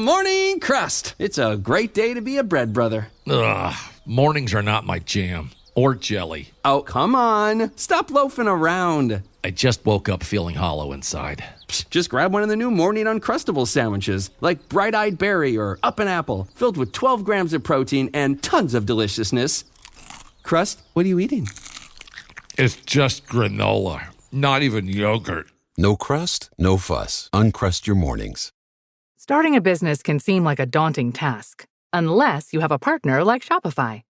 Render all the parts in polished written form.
morning crust. It's a great day to be a bread brother. Ugh, mornings are not my jam. Or jelly. Oh, come on. Stop loafing around. I just woke up feeling hollow inside. Psst, just grab one of the new Morning Uncrustables sandwiches, like Bright-Eyed Berry or Up and Apple, filled with 12 grams of protein and tons of deliciousness. Crust, what are you eating? It's just granola, not even yogurt. No crust, no fuss. Uncrust your mornings. Starting a business can seem like a daunting task, unless you have a partner like Shopify.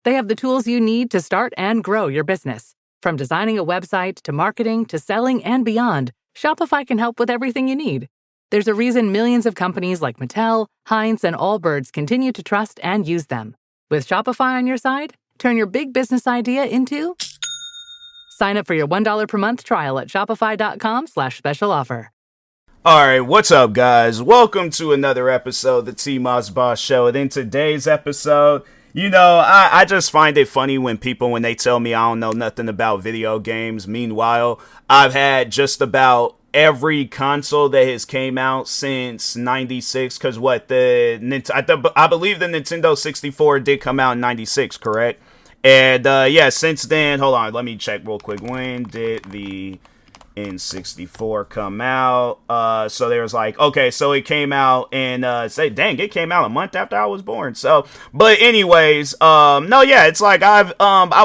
They have the tools you need to start and grow your business. From designing a website to marketing to selling and beyond, Shopify can help with everything you need. There's a reason millions of companies like Mattel, Heinz, and Allbirds continue to trust and use them. With Shopify on your side, turn your big business idea into... Sign up for your $1 per month trial at shopify.com/special offer. Alright, what's up guys? Welcome to another episode of the TMossBoss Show. And in today's episode, you know, I just find it funny when they tell me I don't know nothing about video games. Meanwhile, I've had just about every console that has came out since 96, because I believe the Nintendo 64 did come out in 96, correct? And yeah, since then, hold on, let me check real quick. When did the N64 come out? So there was like, okay, so it came out and it came out a month after I was born. So, but anyways, no, yeah, it's like I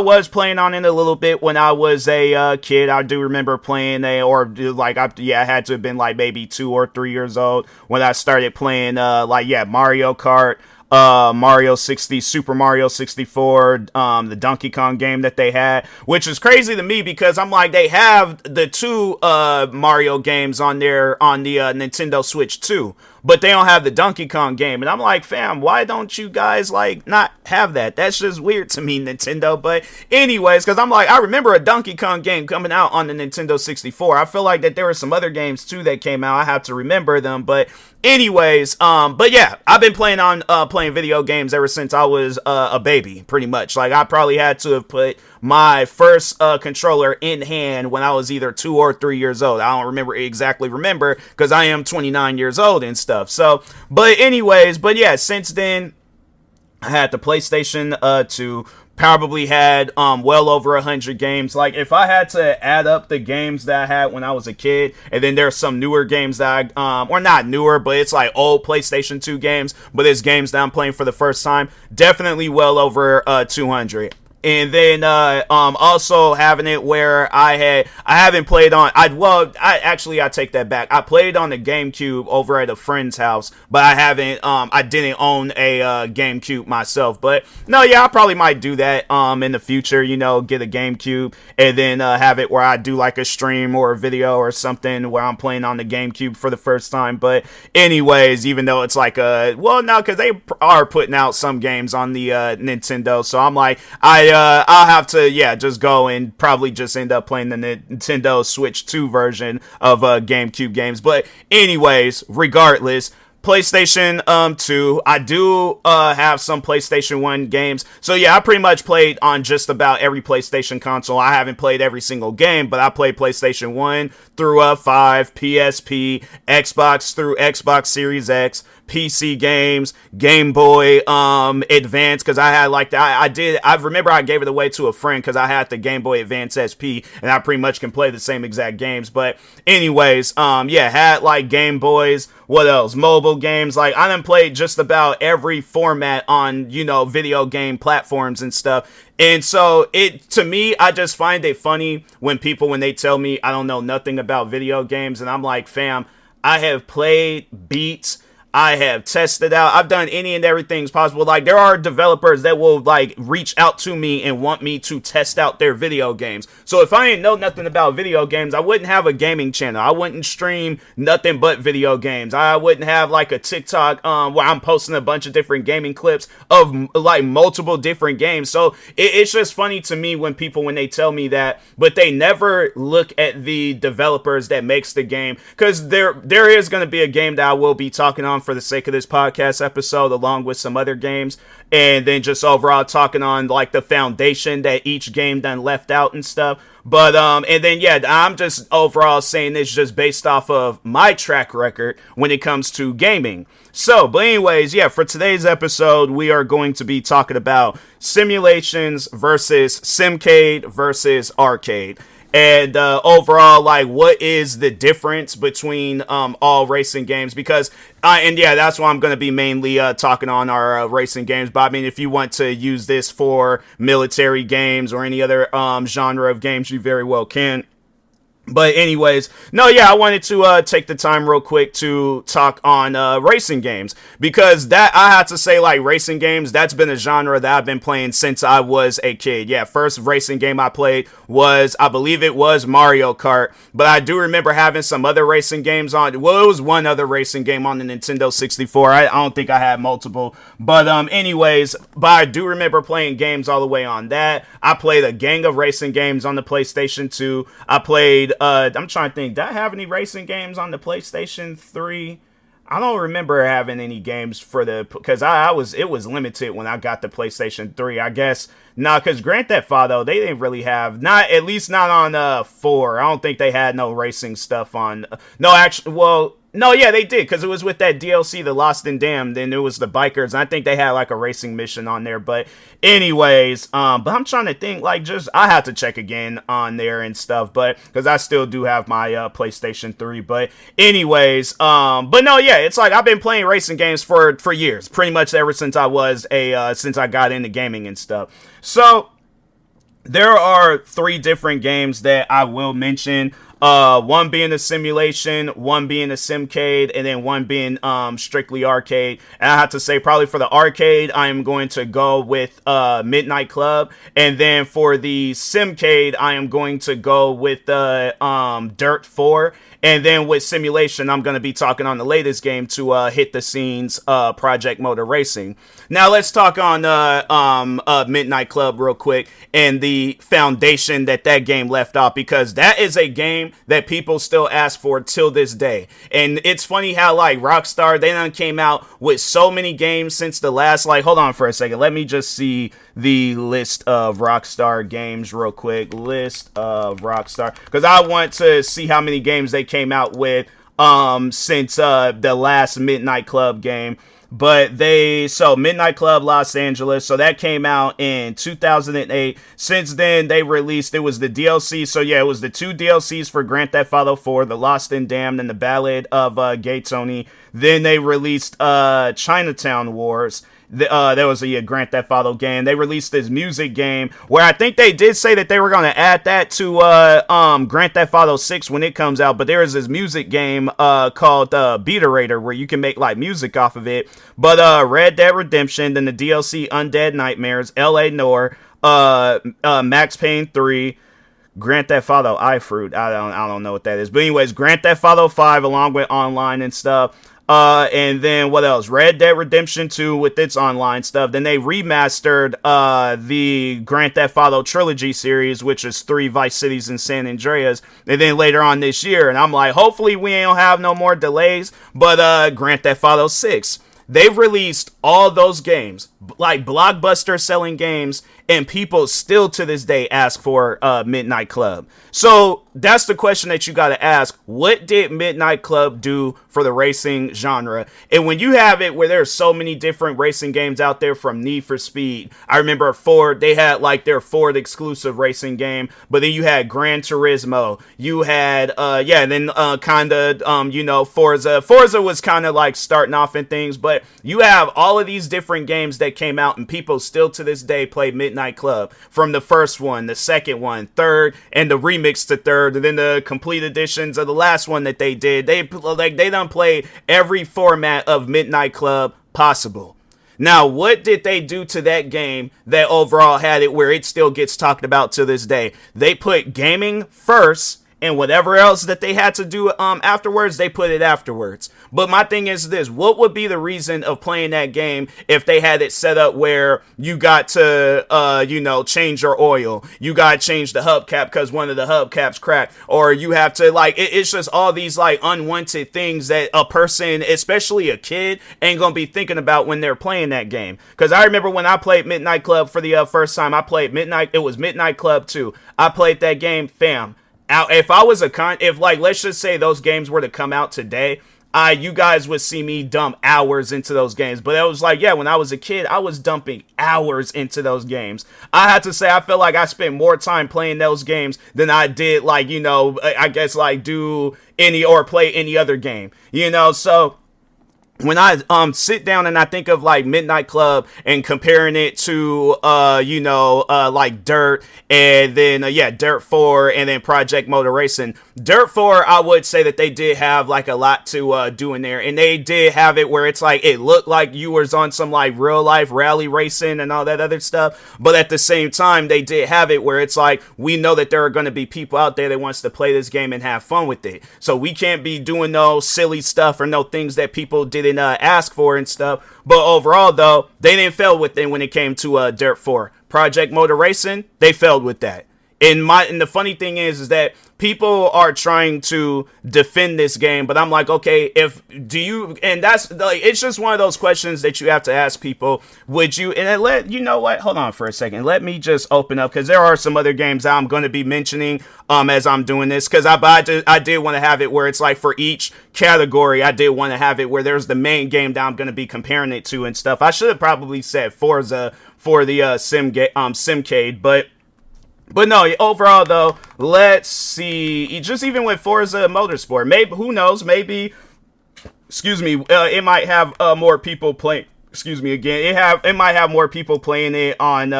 was playing on it a little bit when I was a kid. I do remember playing I had to have been like maybe 2 or 3 years old when I started playing Mario Kart. Super Mario 64, the Donkey Kong game that they had, which is crazy to me because I'm like, they have the two Mario games on the Nintendo Switch 2, but they don't have the Donkey Kong game. And I'm like, fam, why don't you guys like not have that? That's just weird to me, Nintendo. But anyways, because I'm like, I remember a Donkey Kong game coming out on the Nintendo 64. I feel like that there were some other games too that came out. I have to remember them, but anyways, but yeah, I've been playing video games ever since I was a baby, pretty much. Like, I probably had to have put my first controller in hand when I was either 2 or 3 years old. I don't remember because I am 29 years old and stuff. So, but anyways, but yeah, since then I had the PlayStation 2. Probably had well over 100 games. Like, if I had to add up the games that I had when I was a kid, and then there's some newer games that or not newer, but it's like old PlayStation 2 games, but it's games that I'm playing for the first time, definitely well over 200. And then also having it where I haven't played on, I take that back. I played on the GameCube over at a friend's house, but I didn't own a GameCube myself. But no, yeah, I probably might do that in the future, you know, get a GameCube and then have it where I do like a stream or a video or something where I'm playing on the GameCube for the first time. But anyways, even though it's like because they are putting out some games on the Nintendo, so I'm like, I'll have to, just go and probably just end up playing the Nintendo Switch 2 version of GameCube games. But anyways, regardless, PlayStation 2, I do have some PlayStation 1 games. So yeah, I pretty much played on just about every PlayStation console. I haven't played every single game, but I played PlayStation 1 through 5, PSP, Xbox through Xbox Series X, PC games, Game Boy Advance, because I had like I remember I gave it away to a friend because I had the Game Boy Advance SP and I pretty much can play the same exact games. But anyways, had like Game Boys. What else? Mobile games. Like, I done played just about every format on, video game platforms and stuff. And so to me, I just find it funny when they tell me I don't know nothing about video games. And I'm like, fam, I have played, beat, I have tested out. I've done any and everything possible. Like, there are developers that will like reach out to me and want me to test out their video games. So if I didn't know nothing about video games, I wouldn't have a gaming channel. I wouldn't stream nothing but video games. I wouldn't have like a TikTok where I'm posting a bunch of different gaming clips of like multiple different games. So it's just funny to me when they tell me that, but they never look at the developers that makes the game. Because there is going to be a game that I will be talking on for the sake of this podcast episode, along with some other games, and then just overall talking on like the foundation that each game done left out and stuff. But, and then, yeah, I'm just overall saying this just based off of my track record when it comes to gaming. So, but anyways, yeah, for today's episode, we are going to be talking about simulations versus Simcade versus arcade. And overall, like, what is the difference between all racing games? Because, and yeah, that's why I'm going to be mainly talking on our racing games. But I mean, if you want to use this for military games or any other genre of games, you very well can. But anyways, no, yeah, I wanted to take the time real quick to talk on racing games, because that, I have to say, like, racing games, that's been a genre that I've been playing since I was a kid. Yeah, first racing game I played was, I believe it was Mario Kart, but I do remember having some other racing games on, well, it was one other racing game on the Nintendo 64. I don't think I had multiple, but anyways, but I do remember playing games all the way on that. I played a gang of racing games on the PlayStation 2. I played I'm trying to think, did I have any racing games on the PlayStation 3? I don't remember having any games for the, because it was limited when I got the PlayStation 3. I guess, because Grand Theft Auto, they didn't really have, not, at least not on 4. I don't think they had no racing stuff on, no, actually, well, no, yeah, they did, because it was with that DLC, The Lost and Damned, and it was the bikers, and I think they had, like, a racing mission on there, but anyways, but I'm trying to think, like, just, I have to check again on there and stuff, but, because I still do have my PlayStation 3, but anyways, but no, yeah, it's like, I've been playing racing games for years, pretty much ever since I was since I got into gaming and stuff. So, there are 3 different games that I will mention. One being a simulation, one being a Simcade, and then one being strictly arcade. And I have to say, probably for the arcade, I am going to go with Midnight Club, and then for the Simcade, I am going to go with Dirt 4. And then with simulation, I'm going to be talking on the latest game to hit the scenes, Project Motor Racing. Now let's talk on Midnight Club real quick and the foundation that game left off, because that is a game that people still ask for till this day. And it's funny how, like, Rockstar, they done came out with so many games since the last, like, hold on for a second, let me just see the list of Rockstar games real quick. List of Rockstar, because I want to see how many games they came out with since the last Midnight Club game. But so Midnight Club Los Angeles, so that came out in 2008. Since then, they released, it was the DLC. So yeah, it was the 2 DLCs for Grand Theft Auto 4, The Lost and Damned and The Ballad of Gay Tony. Then they released Chinatown Wars. There was a Grand Theft Auto game. They released this music game where I think they did say that they were going to add that to Grand Theft Auto 6 when it comes out. But there is this music game called Beaterator where you can make like music off of it. But Red Dead Redemption, then the DLC Undead Nightmares, L.A. Noire, Max Payne 3, Grand Theft Auto iFruit. I don't know what that is. But anyways, Grand Theft Auto 5 along with online and stuff. And then what else? Red Dead Redemption 2 with its online stuff. Then they remastered the Grand Theft Auto Trilogy series, which is 3 Vice Cities and San Andreas. And then later on this year, and I'm like, hopefully we don't have no more delays, but Grand Theft Auto 6. They've released all those games, like blockbuster selling games, and people still to this day ask for Midnight Club. So that's the question that you got to ask. What did Midnight Club do for the racing genre? And when you have it where there's so many different racing games out there, from Need for Speed, I remember Ford, they had like their Ford exclusive racing game, but then you had Gran Turismo, you had and then Forza was kind of like starting off in things, but you have all of these different games that came out, and people still to this day play Midnight Club, from the first one, the second one, third, and the remix to third, and then the complete editions of the last one that they did. They done played every format of Midnight Club possible. Now, what did they do to that game that overall had it where it still gets talked about to this day? They put gaming first, and whatever else that they had to do afterwards, they put it afterwards. But my thing is this: what would be the reason of playing that game if they had it set up where you got to change your oil, you got to change the hubcap because one of the hubcaps cracked, or you have to it's just all these unwanted things that a person, especially a kid, ain't gonna be thinking about when they're playing that game. Because I remember when I played Midnight Club for the first time, I played Midnight Club 2. I played that game, fam. If I was let's just say those games were to come out today, you guys would see me dump hours into those games. But it was when I was a kid, I was dumping hours into those games. I had to say, I feel like I spent more time playing those games than I did, do any or play any other game, so when I sit down and I think of Midnight Club and comparing it to Dirt, and then Dirt 4, and then Project Motor Racing. Dirt 4, I would say that they did have a lot to do in there, and they did have it where it's it looked like you was on some real life rally racing and all that other stuff, but at the same time they did have it where it's we know that there are going to be people out there that wants to play this game and have fun with it, so we can't be doing no silly stuff or no things that people didn't ask for and stuff. But overall though, they didn't fail with it when it came to Dirt 4. Project Motor Racing, they failed with that. And the funny thing is that people are trying to defend this game, but I'm okay, and that's it's just one of those questions that you have to ask people. Would you, and you know what, hold on for a second, let me just open up, because there are some other games that I'm going to be mentioning as I'm doing this, because I did want to have it where it's for each category, I did want to have it where there's the main game that I'm going to be comparing it to and stuff. I should have probably said Forza for the Simcade, but no, overall though, let's see, just even with Forza Motorsport, maybe, who knows, maybe, it might have more people play, it might have more people playing it on,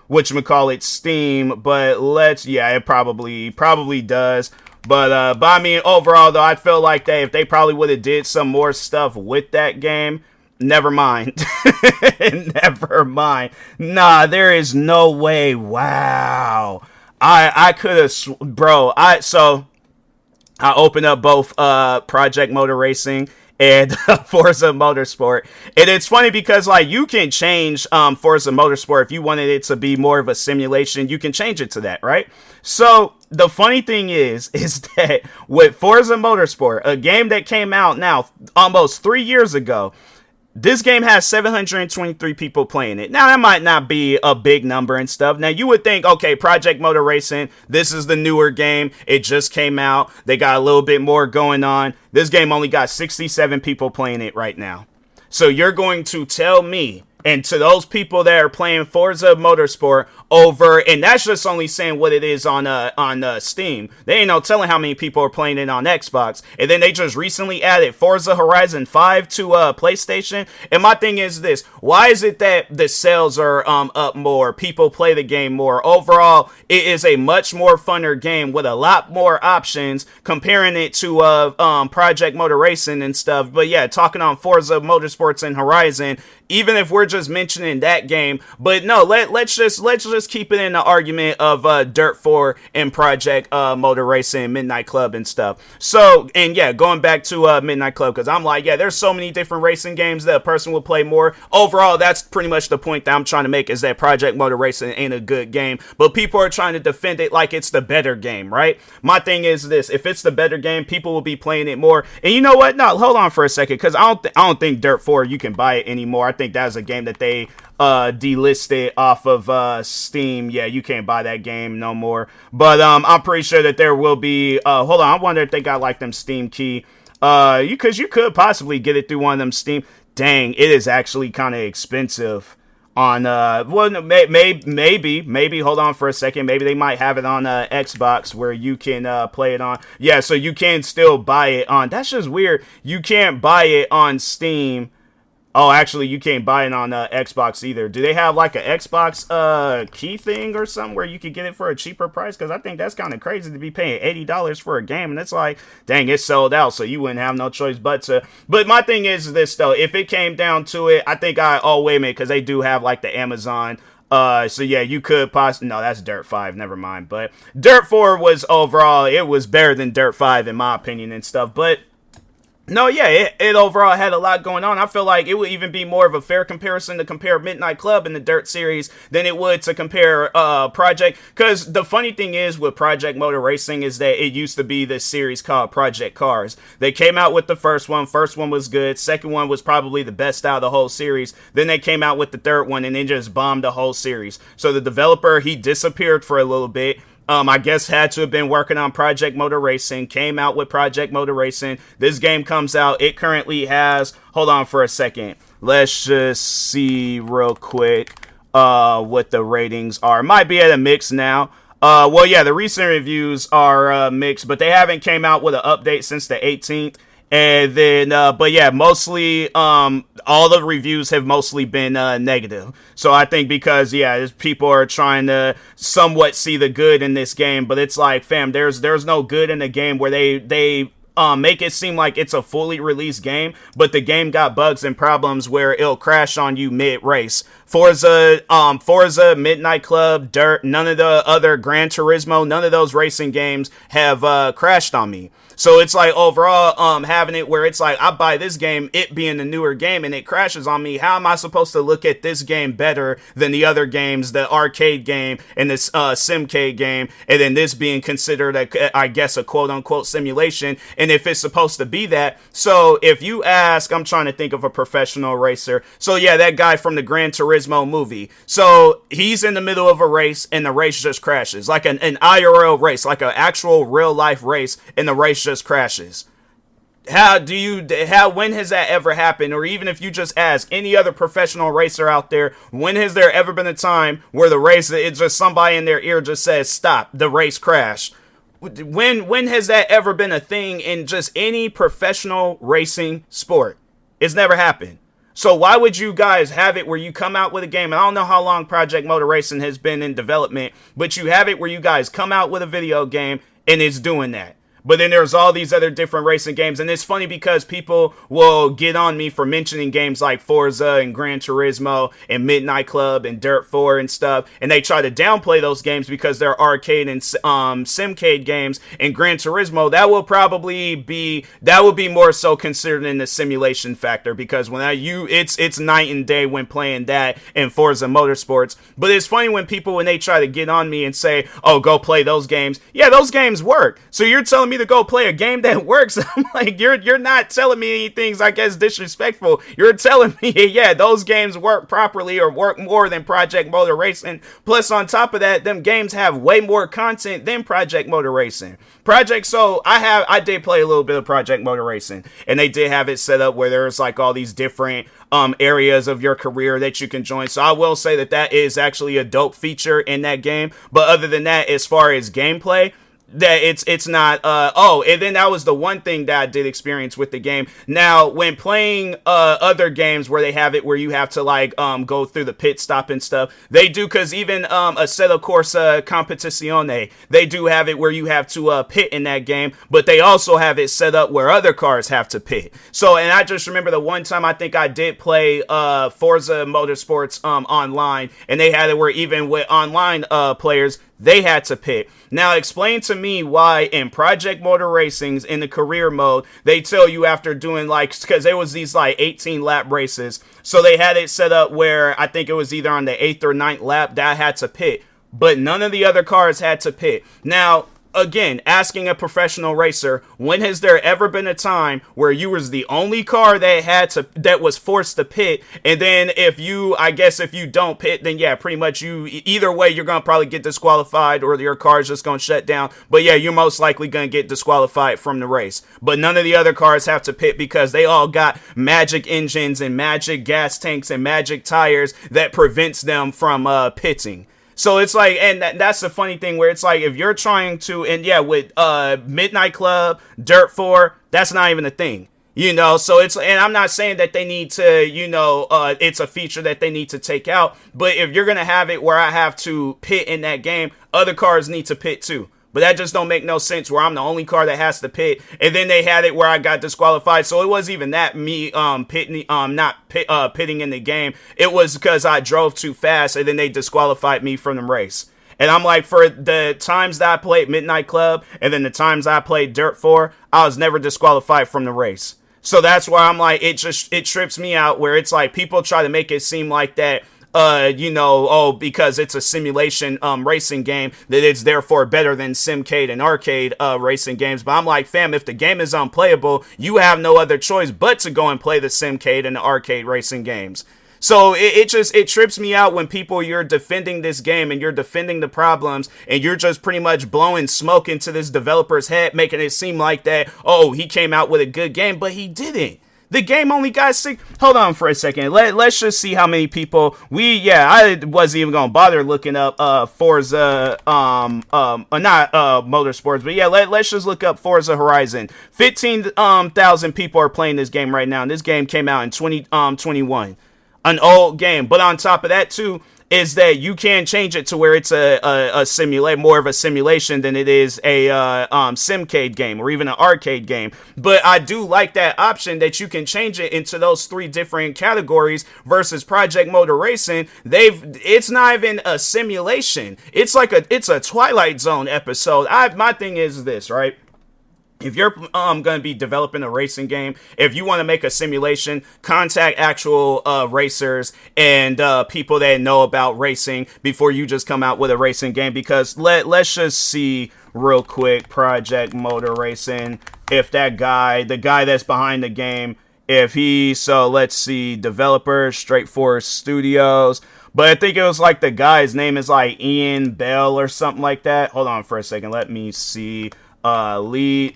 whatchamacallit, Steam, but it probably does, but I mean, overall though, I feel like if they probably would have did some more stuff with that game, never mind. Never mind. Nah, there is no way. Wow. I could have, so I opened up both Project Motor Racing and Forza Motorsport. And it's funny because you can change Forza Motorsport if you wanted it to be more of a simulation. You can change it to that, right? So the funny thing is that with Forza Motorsport, a game that came out now almost 3 years ago, this game has 723 people playing it. Now, that might not be a big number and stuff. Now, you would think, okay, Project Motor Racing, this is the newer game. It just came out. They got a little bit more going on. This game only got 67 people playing it right now. So you're going to tell me, and to those people that are playing Forza Motorsport over, and that's just only saying what it is on Steam. They ain't no telling how many people are playing it on Xbox. And then they just recently added Forza Horizon 5 to PlayStation. And my thing is this: why is it that the sales are up more? People play the game more. Overall, it is a much more funner game with a lot more options, comparing it to Project Motor Racing and stuff. But yeah, talking on Forza Motorsports and Horizon, even if we're just mentioning that game, but no, let's just keep it in the argument of Dirt 4 and Project Motor Racing, Midnight Club and stuff. So, and yeah, going back to Midnight Club, because I'm there's so many different racing games that a person will play more. Overall, that's pretty much the point that I'm trying to make, is that Project Motor Racing ain't a good game, but people are trying to defend it like it's the better game, right? My thing is this: if it's the better game, people will be playing it more. And you know what? No, hold on for a second, because I don't think Dirt 4 you can buy it anymore. I think that was a game that they delisted off of Steam. Yeah, you can't buy that game no more. But I'm pretty sure that there will be. Hold on, I wonder if they got them Steam key. You could possibly get it through one of them Steam. Dang, it is actually kind of expensive on maybe hold on for a second, maybe they might have it on Xbox where you can play it on. Yeah, so you can still buy it on. That's just weird. You can't buy it on Steam. Oh, actually, you can't buy it on Xbox either. Do they have an Xbox key thing or something where you could get it for a cheaper price? Because I think that's kind of crazy to be paying $80 for a game, and it's dang, it's sold out, so you wouldn't have no choice but to. But my thing is this though: if it came down to it, I think wait a minute, because they do have the Amazon So yeah, you could possibly, no, that's Dirt 5, never mind. But Dirt 4 was overall, it was better than Dirt 5 in my opinion and stuff. But no, yeah, it overall had a lot going on. I feel like it would even be more of a fair comparison to compare Midnight Club in the Dirt series than it would to compare Project. Because the funny thing is with Project Motor Racing is that it used to be this series called Project Cars. They came out with the first one. First one was good. Second one was probably the best out of the whole series. Then they came out with the third one and they just bombed the whole series. So the developer, he disappeared for a little bit. I guess had to have been working on Project Motor Racing, came out with Project Motor Racing. This game comes out. It currently has, hold on for a second. Let's just see real quick what the ratings are. Might be at a mix now. Well, yeah, the recent reviews are mixed, but they haven't came out with an update since the 18th. And then, but yeah, mostly, all the reviews have mostly been, negative. So I think because, yeah, people are trying to somewhat see the good in this game, but it's like, fam, there's no good in the game where they make it seem like it's a fully released game, but the game got bugs and problems where it'll crash on you mid-race. Forza, Midnight Club, Dirt, none of the other Gran Turismo, none of those racing games have, crashed on me. So it's like overall, having it where it's like I buy this game, it being the newer game, and it crashes on me. How am I supposed to look at this game better than the other games, the arcade game and this Simcade game, and then this being considered, I guess, a quote unquote simulation? And if it's supposed to be that, so if you ask, I'm trying to think of a professional racer. So yeah, that guy from the Gran Turismo movie. So he's in the middle of a race, and the race just crashes, like an IRL race, like an actual real life race, and the race just crashes. When has that ever happened? Or even if you just ask any other professional racer out there, when has there ever been a time where the race, it's just somebody in their ear just says, stop, the race crashed? When has that ever been a thing in just any professional racing sport? It's never happened. So why would you guys have it where you come out with a game, and I don't know how long Project Motor Racing has been in development, but you have it where you guys come out with a video game and it's doing that. But then there's all these other different racing games. And it's funny because people will get on me for mentioning games like Forza and Gran Turismo and Midnight Club and Dirt 4 and stuff. And they try to downplay those games because they're arcade and Simcade games. And Gran Turismo, that will be more so considered in the simulation factor, because when it's night and day when playing that and Forza Motorsports. But it's funny when they try to get on me and say, oh, go play those games. Yeah, those games work. So you're telling me to go play a game that works? I'm like, you're not telling me anything, I guess, disrespectful. You're telling me, yeah, those games work properly or work more than Project Motor Racing. Plus, on top of that, them games have way more content than Project Motor Racing. I did play a little bit of Project Motor Racing, and they did have it set up where there's like all these different areas of your career that you can join. So I will say that is actually a dope feature in that game. But other than that, as far as gameplay, that it's not, and then that was the one thing that I did experience with the game. Now, when playing other games where they have it where you have to like go through the pit stop and stuff, they do, because even Assetto Corsa Competizione, they do have it where you have to pit in that game, but they also have it set up where other cars have to pit. So, and I just remember the one time I think I did play Forza Motorsports online, and they had it where even with online players, they had to pit. Now, explain to me why in Project Motor Racing's in the career mode, they tell you after doing because there was these like 18 lap races. So they had it set up where I think it was either on the 8th or 9th lap that I had to pit, but none of the other cars had to pit. Now, again, asking a professional racer, when has there ever been a time where you was the only car that was forced to pit, and then if you don't pit, then yeah, pretty much either way you're gonna probably get disqualified or your car's just gonna shut down. But yeah, you're most likely gonna get disqualified from the race. But none of the other cars have to pit because they all got magic engines and magic gas tanks and magic tires that prevents them from pitting. So it's like, and that's the funny thing where it's like, if you're trying to, and yeah, with Midnight Club, Dirt 4, that's not even a thing, so it's, and I'm not saying that they need to, it's a feature that they need to take out, but if you're going to have it where I have to pit in that game, other cars need to pit too. But that just don't make no sense where I'm the only car that has to pit. And then they had it where I got disqualified. So it wasn't even that me pitting in the game. It was because I drove too fast and then they disqualified me from the race. And I'm like, for the times that I played Midnight Club and then the times I played Dirt 4, I was never disqualified from the race. So that's why I'm like, it trips me out where it's like people try to make it seem like that, because it's a simulation racing game, that it's therefore better than Simcade and arcade racing games. But I'm like, fam, if the game is unplayable, you have no other choice but to go and play the Simcade and the arcade racing games. So it trips me out when you're defending this game and you're defending the problems and you're just pretty much blowing smoke into this developer's head, making it seem like that, oh, he came out with a good game, but he didn't. The game only got 6. Hold on for a second. Let's just see how many people I wasn't even gonna bother looking up Forza not Motorsports, but yeah, let's just look up Forza Horizon. 15,000 people are playing this game right now, and this game came out in 2021. An old game, but on top of that too is that you can change it to where it's a simulate more of a simulation than it is a Simcade game or even an arcade game. But I do like that option that you can change it into those 3 different categories versus Project Motor Racing. It's not even a simulation. It's like it's a Twilight Zone episode. My thing is this, right? If you're going to be developing a racing game, if you want to make a simulation, contact actual racers and people that know about racing before you just come out with a racing game. Because let's just see real quick, Project Motor Racing, if the guy that's behind the game, let's see, developer, Straightforward Studios. But I think it was like the guy's name is like Ian Bell or something like that. Hold on for a second. Let me see. Lead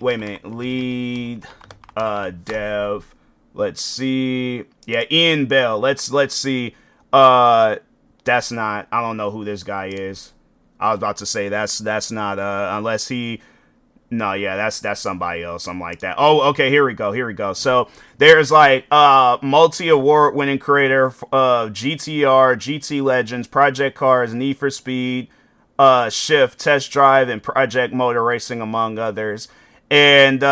dev, let's see, Ian Bell, let's see, that's not, I don't know who this guy is. I was about to say that's not, unless that's somebody else, something like that. Oh, okay, here we go. So there's like multi-award winning creator of GTR, GT Legends, Project Cars, Need for Speed, Shift, Test Drive, and Project Motor Racing, among others. And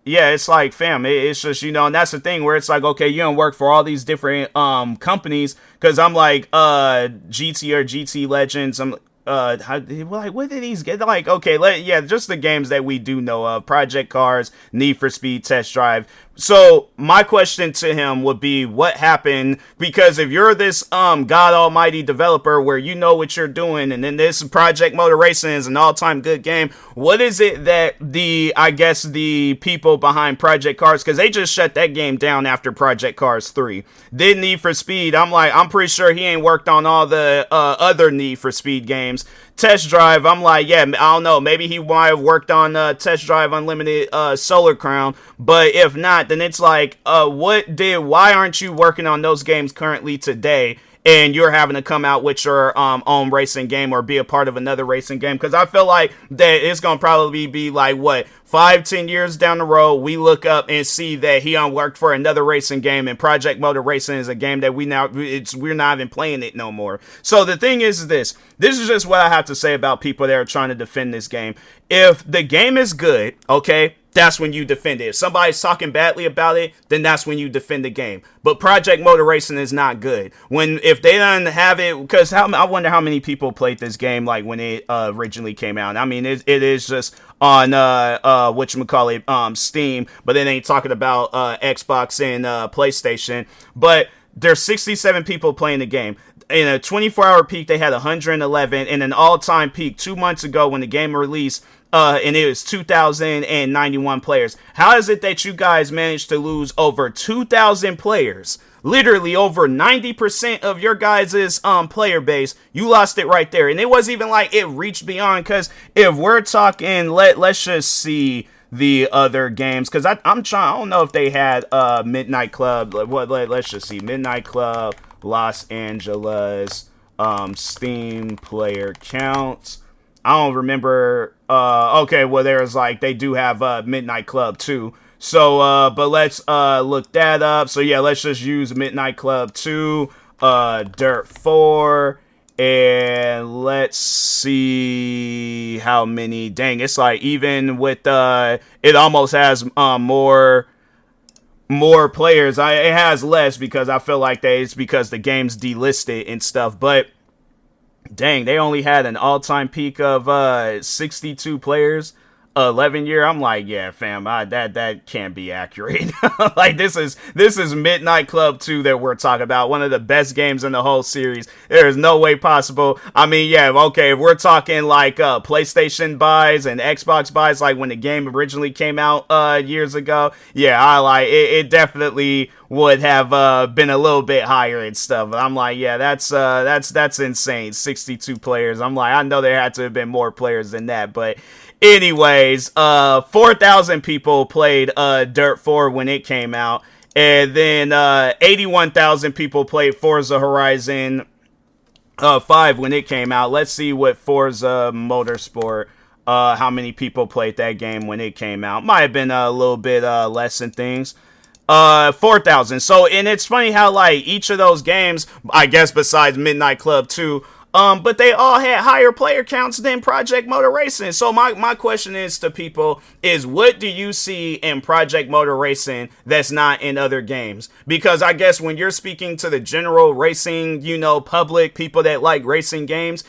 it's like, fam, it's just, and that's the thing where it's like, okay, you don't work for all these different companies, because I'm like GT or GT Legends, I'm what did these get? Like, okay, just the games that we do know of: Project Cars, Need for Speed, Test Drive. So my question to him would be, what happened? Because if you're this God Almighty developer where you know what you're doing, and then this Project Motor Racing is an all-time good game, what is it that the people behind Project Cars, because they just shut that game down after Project Cars 3. Then Need for Speed, I'm pretty sure he ain't worked on all the other Need for Speed games. Test Drive, I'm like, I don't know, maybe he might have worked on Test Drive Unlimited, Solar Crown, but if not, then it's like, why aren't you working on those games currently today, and you're having to come out with your own racing game or be a part of another racing game? Because I feel like that it's going to probably be like, 5-10 years down the road, we look up and see that he worked for another racing game, and Project Motor Racing is a game that we're not even playing it no more. So the thing is this is just what I have to say about people that are trying to defend this game. If the game is good, okay, that's when you defend it. If somebody's talking badly about it, then that's when you defend the game. But Project Motor Racing is not good. If they don't have it, because I wonder how many people played this game like when it originally came out. I mean, it is just on Steam, but then ain't talking about Xbox and PlayStation. But there's 67 people playing the game. In a 24-hour peak, they had 111. In an all-time peak 2 months ago when the game released, and it was 2,091 players. How is it that you guys managed to lose over 2,000 players? Literally over 90% of your guys' player base. You lost it right there. And it wasn't even like it reached beyond, because if we're talking, let's just see the other games, because I'm trying, I don't know if they had Midnight Club. Let's just see Midnight Club Los Angeles Steam player count. I don't remember. There's they do have Midnight Club too. So, but let's look that up. So yeah, let's just use Midnight Club 2, Dirt 4, And let's see how many. Dang, it's like even with it almost has more players. It has less because I feel like it's because the game's delisted and stuff. But dang, they only had an all-time peak of 62 players. 11 year. I'm like, yeah, fam, that can't be accurate. Like this is Midnight Club 2 that we're talking about, one of the best games in the whole series. There is no way possible. I mean, yeah, okay, if we're talking like PlayStation buys and Xbox buys, like when the game originally came out years ago, yeah, I like it definitely would have been a little bit higher and stuff. I'm like, yeah, that's insane. 62 players. I'm like, I know there had to have been more players than that, but anyways, 4,000 people played Dirt 4 when it came out, and then 81,000 people played Forza Horizon 5 when it came out. Let's see what Forza Motorsport, how many people played that game when it came out. Might have been a little bit less than things. 4,000. So, and it's funny how like each of those games, I guess besides Midnight Club 2, but they all had higher player counts than Project Motor Racing. So my question is to people is, what do you see in Project Motor Racing that's not in other games? Because I guess when you're speaking to the general racing, public, people that like racing games,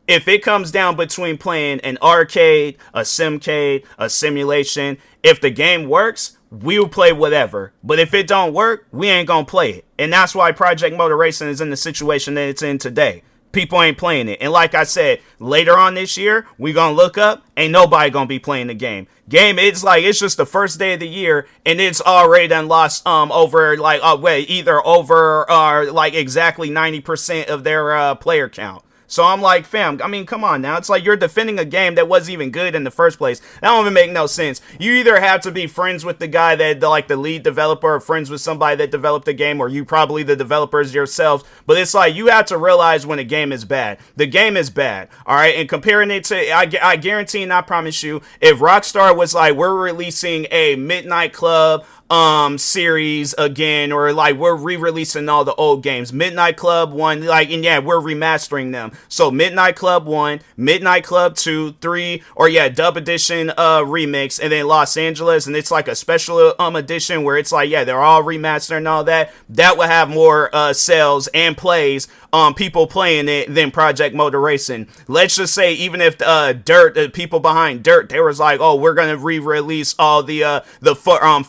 if it comes down between playing an arcade, a Simcade, a simulation, if the game works, we'll play whatever. But if it don't work, we ain't gonna play it. And that's why Project Motor Racing is in the situation that it's in today. People ain't playing it. And like I said, later on this year, we gonna look up, ain't nobody gonna be playing the game. It's just the first day of the year, and it's already done lost over either over or like exactly 90% of their player count. So I'm like, fam, I mean, come on now. It's like you're defending a game that wasn't even good in the first place. That don't even make no sense. You either have to be friends with the guy that, like, the lead developer, or friends with somebody that developed the game, or you probably the developers yourselves. But it's like you have to realize when a game is bad. The game is bad, all right? And comparing it to, I guarantee and I promise you, if Rockstar was like, we're releasing a Midnight Club series again, or like we're re-releasing all the old games, Midnight Club 1, like, and yeah, we're remastering them. So Midnight Club 1, Midnight Club 2, 3, or yeah, Dub Edition remix, and then Los Angeles, and it's like a special edition where it's like, yeah, they're all remastered and all that. That would have more sales and plays, people playing it than Project Motor Racing. Let's just say even if Dirt, the people behind Dirt, they was like, oh, we're gonna re-release all the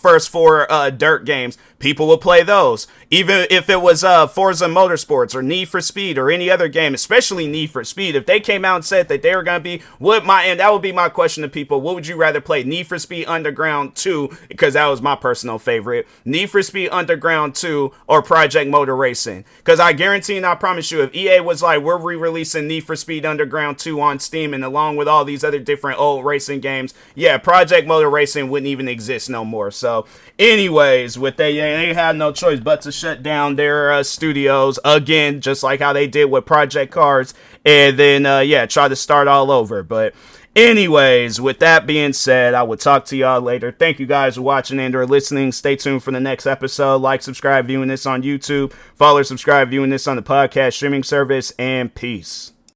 first 4 Dirt games, people will play those. Even if it was Forza Motorsports or Need for Speed or any other game, especially Need for Speed, if they came out and said that they were going to be, and that would be my question to people, what would you rather play, Need for Speed Underground 2, because that was my personal favorite, Need for Speed Underground 2 or Project Motor Racing? Because I guarantee and I promise you, if EA was like, we're re-releasing Need for Speed Underground 2 on Steam and along with all these other different old racing games, yeah, Project Motor Racing wouldn't even exist no more. So anyways, with that, they had no choice but to shut down their studios again, just like how they did with Project Cars, and then try to start all over. But anyways, with that being said, I will talk to y'all later. Thank you guys for watching and or listening. Stay tuned for the next episode. Like, subscribe, viewing this on YouTube. Follow, subscribe, viewing this on the podcast streaming service, and peace.